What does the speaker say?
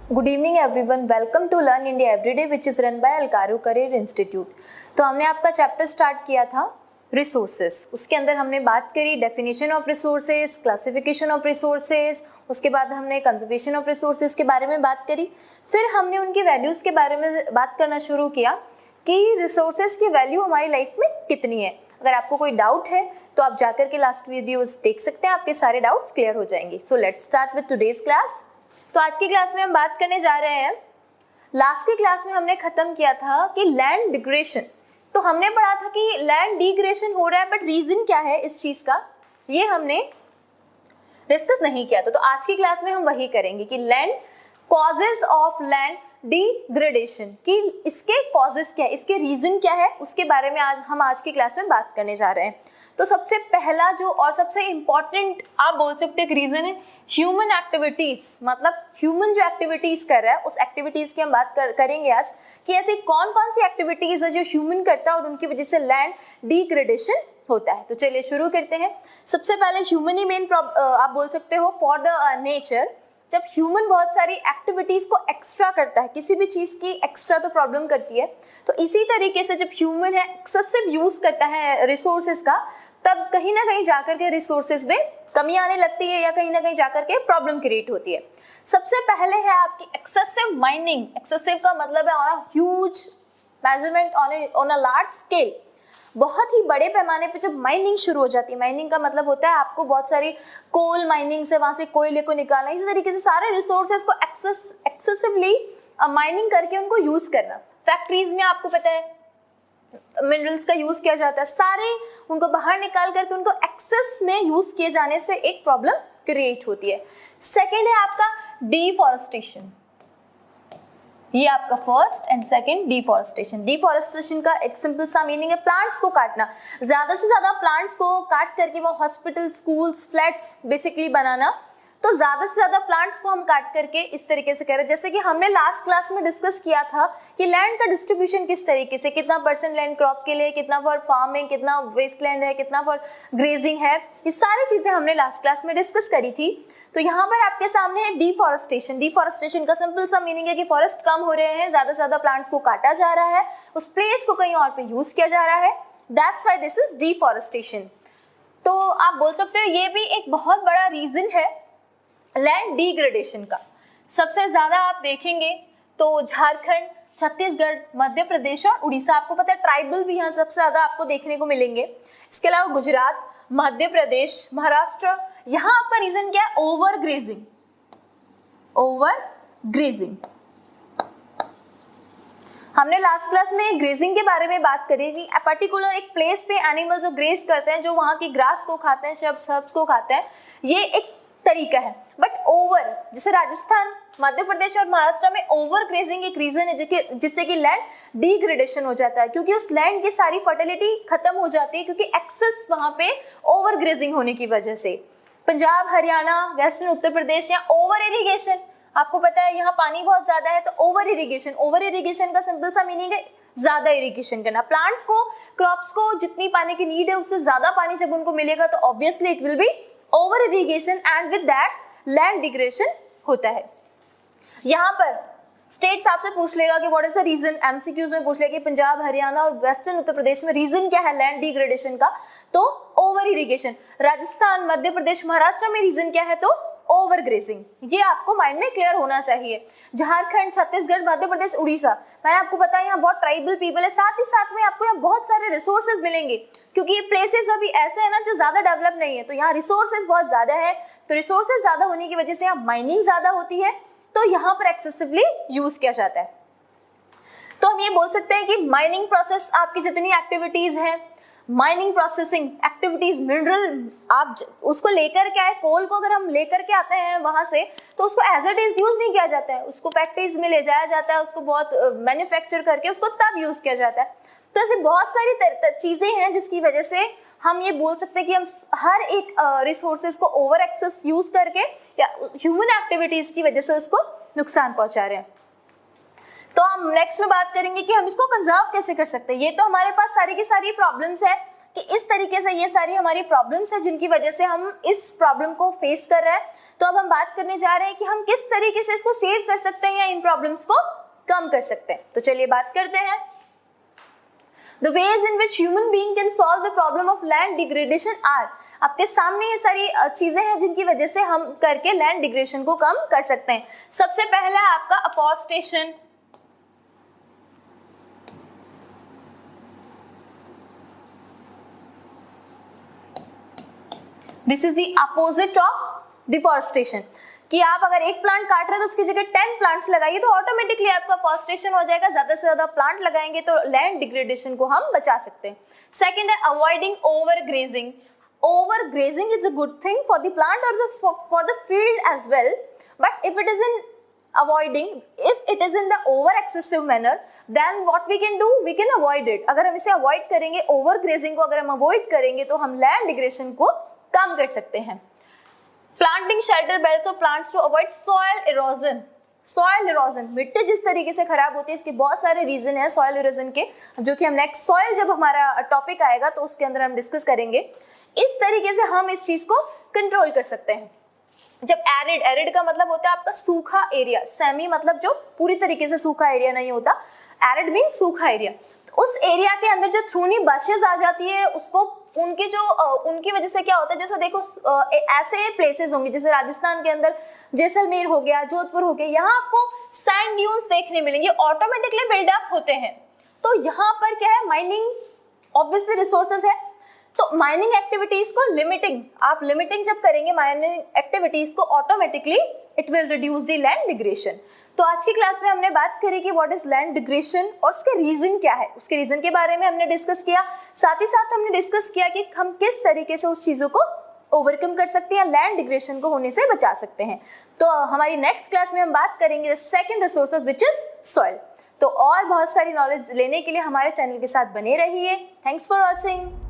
Good evening everyone, welcome to learn India everyday which is run by अलकारू career institute. तो हमने आपका chapter start किया था रिसोर्सेज। उसके अंदर हमने बात करी definition of resources, classification of resources, उसके बाद हमने कंजर्वेशन ऑफ रिसोर्सेज के बारे में बात करी। फिर हमने उनकी वैल्यूज़ के बारे में बात करना शुरू किया कि रिसोर्सेज की वैल्यू हमारी लाइफ में कितनी है। अगर आपको कोई डाउट है तो आप जाकर के लास्ट वीडियोस देख सकते हैं, आपके सारे डाउट्स क्लियर हो जाएंगे। So let's start with today's class. तो आज की क्लास में हम बात करने जा रहे हैं, लास्ट की क्लास में हमने खत्म किया था कि लैंड डिग्रेडेशन। तो हमने पढ़ा था कि लैंड डिग्रेडेशन हो रहा है, बट रीजन क्या है इस चीज का, ये हमने डिस्कस नहीं किया था। तो आज की क्लास में हम वही करेंगे कि land causes of land degradation, कि इसके कॉजेस क्या है, इसके रीजन क्या है, उसके बारे में आज की क्लास में बात करने जा रहे हैं। तो सबसे पहला जो और सबसे इम्पॉर्टेंट आप बोल सकते हैं रीजन है ह्यूमन एक्टिविटीज। मतलब ह्यूमन जो एक्टिविटीज कर रहा है उस एक्टिविटीज की हम बात करेंगे आज कि ऐसी कौन कौन सी एक्टिविटीज है जो ह्यूमन करता है और उनकी वजह से लैंड डिग्रेडेशन होता है। तो चलिए शुरू करते हैं। सबसे पहले ह्यूमन ही मेन आप बोल सकते हो फॉर द नेचर। जब ह्यूमन बहुत सारी एक्टिविटीज को एक्स्ट्रा करता है, किसी भी चीज की एक्स्ट्रा तो प्रॉब्लम करती है, तो इसी तरीके से जब ह्यूमन है एक्सेसिव यूज करता है रिसोर्सेज का, तब कहीं ना कहीं जाकर के रिसोर्सेज में कमी आने लगती है या कहीं ना कहीं जाकर के प्रॉब्लम क्रिएट होती है। सबसे पहले है आपकी एक्सेसिव माइनिंग। एक्सेसिव का मतलब है on a huge measurement, on a large scale. बहुत ही बड़े पैमाने पे जब माइनिंग शुरू हो जाती है, माइनिंग का मतलब होता है आपको बहुत सारी कोल माइनिंग से वहां से कोयले को निकालना, इसी तरीके से सारे रिसोर्सेज को एक्सेसिवली माइनिंग करके उनको यूज करना। फैक्ट्रीज में आपको पता है मिनरल्स का यूज किया जाता है, सारे उनको बाहर निकाल करके उनको एक्सेस में यूज किए जाने से एक प्रॉब्लम क्रिएट होती है। सेकेंड है आपका डिफॉरेस्टेशन। ये आपका first and second deforestation. Deforestation का एक सिंपल सा मीनिंग है प्लांट्स को काटना, ज्यादा से ज्यादा प्लांट्स को काट करके वो हॉस्पिटल, स्कूल्स, फ्लैट्स बेसिकली बनाना। तो ज्यादा से ज्यादा प्लांट्स को हम काट करके इस तरीके से कर रहे हैं। जैसे कि हमने लास्ट क्लास में डिस्कस किया था कि लैंड का डिस्ट्रीब्यूशन किस तरीके से, कितना परसेंट लैंड क्रॉप के लिए, कितना फॉर फार्मिंग, कितना वेस्ट लैंड है, कितना फॉर ग्रेजिंग है, ये सारी चीजें हमने लास्ट क्लास में डिस्कस करी थी। तो यहाँ पर आपके सामने है डिफॉरेस्टेशन। डिफॉरेस्टेशन का सिंपल सा मीनिंग है कि फॉरेस्ट कम हो रहे हैं, ज्यादा से ज्यादा प्लांट्स को काटा जा रहा है, उस प्लेस को कहीं और पे यूज किया जा रहा है। That's why this is deforestation. तो आप बोल सकते हो ये भी एक बहुत बड़ा रीजन है लैंड डिग्रेडेशन का। सबसे ज्यादा आप देखेंगे तो झारखंड, छत्तीसगढ़, मध्य प्रदेश और उड़ीसा, आपको पता है ट्राइबल भी यहाँ सबसे ज्यादा आपको देखने को मिलेंगे। इसके अलावा गुजरात, मध्य प्रदेश, महाराष्ट्र, यहाँ आपका रीजन क्या है, ओवर ग्रेजिंग। ओवर ग्रेजिंग, हमने लास्ट क्लास में ग्रेजिंग के बारे में बात करी थी। पर्टिकुलर एक प्लेस पे एनिमल जो ग्रेज करते हैं, जो वहां की ग्रास को खाते हैं, शब्स को खाते हैं, ये एक तरीका है। बट ओवर, जैसे राजस्थान, मध्य प्रदेश और महाराष्ट्र में ओवर ग्रेजिंग एक रीजन है जिससे कि लैंड डिग्रेडेशन हो जाता है, क्योंकि उस लैंड की सारी फर्टिलिटी खत्म हो जाती है, क्योंकि एक्सेस वहां पे ओवर ग्रेजिंग होने की वजह से। पंजाब, हरियाणा, वेस्टर्न उत्तर प्रदेश, या ओवर इरिगेशन, आपको पता है यहाँ पानी बहुत ज्यादा है तो ओवर इरिगेशन। ओवर इरिगेशन का सिंपल सा मीनिंग है ज्यादा इरिगेशन करना। प्लांट्स को, क्रॉप्स को जितनी पानी की नीड है उससे ज्यादा पानी जब उनको मिलेगा तो obviously it will be over irrigation and with that land degradation होता है। यहाँ पर स्टेट्स आपसे पूछ लेगा कि what is the reason, MCQs में पूछ लेगा कि पंजाब, हरियाणा और वेस्टर्न उत्तर प्रदेश में रीजन क्या है लैंड डिग्रेडेशन का, तो ओवर इरिगेशन। राजस्थान, मध्य प्रदेश, महाराष्ट्र में रीजन क्या है, तो ओवर ग्रेजिंग। ये आपको माइंड में क्लियर होना चाहिए। झारखंड, छत्तीसगढ़, मध्य प्रदेश, उड़ीसा, मैंने आपको बताया यहाँ बहुत ट्राइबल पीपल है, साथ ही साथ में आपको यहाँ बहुत सारे रिसोर्सेज मिलेंगे, क्योंकि ये प्लेसेस अभी ऐसे है ना जो ज्यादा डेवलप नहीं है, तो यहाँ रिसोर्सेज बहुत ज्यादा है। तो रिसोर्सेज ज्यादा होने की वजह से यहाँ माइनिंग ज्यादा होती है, तो यहाँ पर एक्सेसिवली यूज किया जाता है। तो हम ये बोल सकते हैं कि माइनिंग प्रोसेस, आपकी जितनी एक्टिविटीज है, माइनिंग प्रोसेसिंग एक्टिविटीज, मिनरल आप उसको लेकर के आए, कोल को अगर हम लेकर के आते हैं वहां से, तो उसको एज इट इज यूज नहीं किया जाता है, उसको फैक्ट्रीज में ले जाया जाता है, उसको बहुत मैन्युफैक्चर करके उसको तब यूज किया जाता है। तो ऐसे बहुत सारी चीजें हैं जिसकी वजह से हम ये बोल सकते हैं कि हम हर एक रिसोर्सेज को ओवर एक्सेस यूज करके या ह्यूमन एक्टिविटीज की वजह से उसको नुकसान पहुंचा रहे हैं। तो हम नेक्स्ट में बात करेंगे कि हम इसको कंजर्व कैसे कर सकते हैं। ये तो हमारे पास सारी की सारी प्रॉब्लम्स है कि इस तरीके से ये सारी हमारी प्रॉब्लम्स है जिनकी वजह से हम इस प्रॉब्लम को फेस कर रहे हैं। तो अब हम बात करने जा रहे हैं कि हम किस तरीके से इसको सेव कर सकते हैं या इन प्रॉब्लम्स को कम कर सकते हैं। तो चलिए बात करते हैं। The ways in which human being can solve the problem of land degradation are, आपके सामने ये सारी चीजें हैं जिनकी वजह से हम करके लैंड डिग्रेडेशन को कम कर सकते हैं। सबसे पहला है आपका afforestation. This is the opposite of deforestation, कि आप अगर एक प्लांट काट रहे हैं तो उसकी जगह 10 प्लांट्स लगाइए तो ऑटोमेटिकली आपका अफॉरेस्टेशन हो जाएगा। ज्यादा से ज्यादा प्लांट लगाएंगे तो लैंड डिग्रेडेशन को हम बचा सकते हैं। सेकंड है avoiding over grazing. Over grazing is a good thing for the plant और for the field as well, but if it is in the over excessive manner, then what we can do, we can avoid it. अगर हम इसे avoid करेंगे, over grazing को अगर हम avoid करेंगे तो हम लैंड डिग्रेडेशन को कम कर सकते हैं। Planting shelter belts of plants to avoid soil erosion. Soil erosion, मिट्टी जिस तरीके से खराब होती है इसके बहुत सारे रीजन है सॉइल इरोजन के, जो कि हम नेक्स्ट सॉइल जब हमारा टॉपिक आएगा तो उसके अंदर हम डिस्कस करेंगे। इस तरीके से हम इस चीज को कंट्रोल कर सकते हैं। जब एरिड, एरिड का मतलब होता है आपका सूखा एरिया, सेमी मतलब जो पूरी तरीके से सूखा एरिया नहीं होता, एरिड मीन्स सूखा एरिया। उस एरिया के अंदर जो थ्रूनी बशेस आ जाती है उसको उनकी वजह से क्या होता है, जैसे देखो ऐसे प्लेसेस होंगे जैसे राजस्थान के अंदर जैसलमेर हो गया, जोधपुर हो गया, यहाँ आपको सैंड ड्यून्स देखने मिलेंगे, ऑटोमेटिकली बिल्डअप होते हैं। तो यहाँ पर क्या है, माइनिंग ऑब्वियसली रिसोर्सेज है, तो माइनिंग एक्टिविटीज को लिमिटिंग, आप लिमिटिंग जब करेंगे माइनिंग एक्टिविटीज को, automatically it will reduce the land degradation. तो आज की क्लास में हमने बात करी कि व्हाट इज लैंड डिग्रेडेशन और उसके रीजन क्या है, उसके रीजन के बारे में हमने डिस्कस किया। साथ ही साथ हमने डिस्कस किया कि हम किस तरीके से उस चीजों को ओवरकम कर सकते हैं, लैंड डिग्रेडेशन को होने से बचा सकते हैं। तो हमारी नेक्स्ट क्लास में हम बात करेंगे second resources which is soil. तो और बहुत सारी नॉलेज लेने के लिए हमारे चैनल के साथ बने रहिए। Thanks for watching.